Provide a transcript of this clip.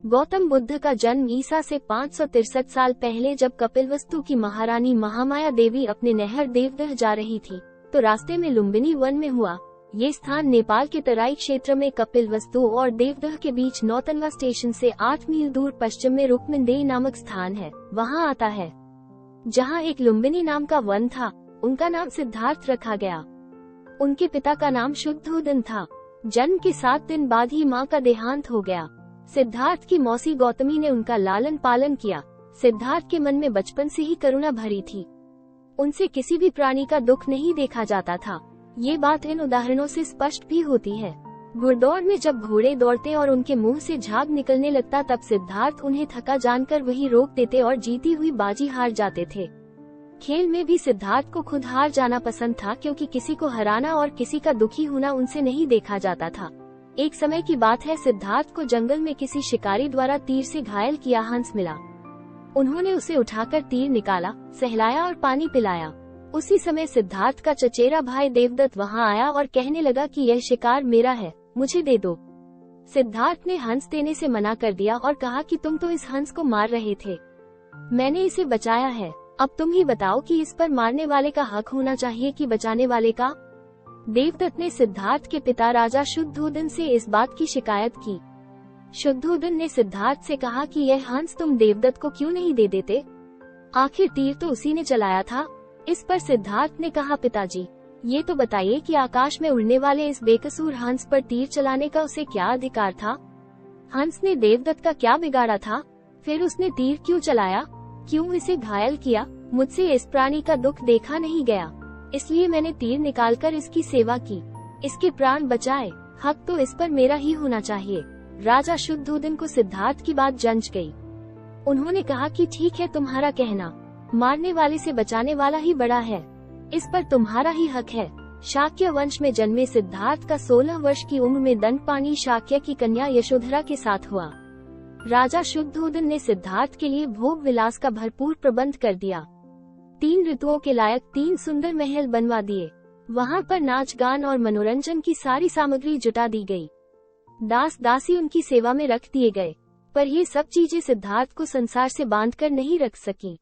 गौतम बुद्ध का जन्म ईसा से 563 साल पहले जब कपिलवस्तु की महारानी महामाया देवी अपने नहर देवदह जा रही थी, तो रास्ते में लुम्बिनी वन में हुआ। ये स्थान नेपाल के तराई क्षेत्र में कपिलवस्तु और देवदह के बीच नौतनवा स्टेशन से 8 मील दूर पश्चिम में रुक्मिनदेही नामक स्थान है, वहाँ आता है, जहाँ एक लुम्बिनी नाम का वन था। उनका नाम सिद्धार्थ रखा गया। उनके पिता का नाम शुद्धोदन था। जन्म के 7 दिन बाद ही माँ का देहांत हो गया। सिद्धार्थ की मौसी गौतमी ने उनका लालन पालन किया। सिद्धार्थ के मन में बचपन से ही करुणा भरी थी। उनसे किसी भी प्राणी का दुख नहीं देखा जाता था। ये बात इन उदाहरणों से स्पष्ट भी होती है। घुड़दौड़ में जब घोड़े दौड़ते और उनके मुंह से झाग निकलने लगता, तब सिद्धार्थ उन्हें थका जानकर वही रोक देते और जीती हुई बाजी हार जाते थे। खेल में भी सिद्धार्थ को खुद हार जाना पसंद था, क्योंकि किसी को हराना और किसी का दुखी होना उनसे नहीं देखा जाता था। एक समय की बात है, सिद्धार्थ को जंगल में किसी शिकारी द्वारा तीर से घायल किया हंस मिला। उन्होंने उसे उठाकर तीर निकाला, सहलाया और पानी पिलाया। उसी समय सिद्धार्थ का चचेरा भाई देवदत्त वहां आया और कहने लगा कि यह शिकार मेरा है, मुझे दे दो। सिद्धार्थ ने हंस देने से मना कर दिया और कहा कि तुम तो इस हंस को मार रहे थे, मैंने इसे बचाया है। अब तुम ही बताओ कि इस पर मारने वाले का हक होना चाहिए कि बचाने वाले का। देवदत्त ने सिद्धार्थ के पिता राजा शुद्धोदन से इस बात की शिकायत की। शुद्धोदन ने सिद्धार्थ से कहा कि यह हंस तुम देवदत्त को क्यों नहीं दे देते, आखिर तीर तो उसी ने चलाया था। इस पर सिद्धार्थ ने कहा, पिताजी, ये तो बताइए कि आकाश में उड़ने वाले इस बेकसूर हंस पर तीर चलाने का उसे क्या अधिकार था। हंस ने देवदत्त का क्या बिगाड़ा था, फिर उसने तीर क्यों चलाया, क्यों इसे घायल किया। मुझसे इस प्राणी का दुख देखा नहीं गया, इसलिए मैंने तीर निकालकर इसकी सेवा की, इसके प्राण बचाए। हक तो इस पर मेरा ही होना चाहिए। राजा शुद्धोदन को सिद्धार्थ की बात जंच गई। उन्होंने कहा कि ठीक है, तुम्हारा कहना, मारने वाले से बचाने वाला ही बड़ा है, इस पर तुम्हारा ही हक है। शाक्य वंश में जन्मे सिद्धार्थ का 16 वर्ष की उम्र में दंडपाणि शाक्य की कन्या यशोधरा के साथ हुआ। राजा शुद्धोदन ने सिद्धार्थ के लिए भोग विलास का भरपूर प्रबंध कर दिया। 3 ऋतुओं के लायक 3 सुंदर महल बनवा दिए। वहाँ पर नाच गान और मनोरंजन की सारी सामग्री जुटा दी गई। दास दासी उनकी सेवा में रख दिए गए, पर ये सब चीजें सिद्धार्थ को संसार से बांधकर नहीं रख सकी।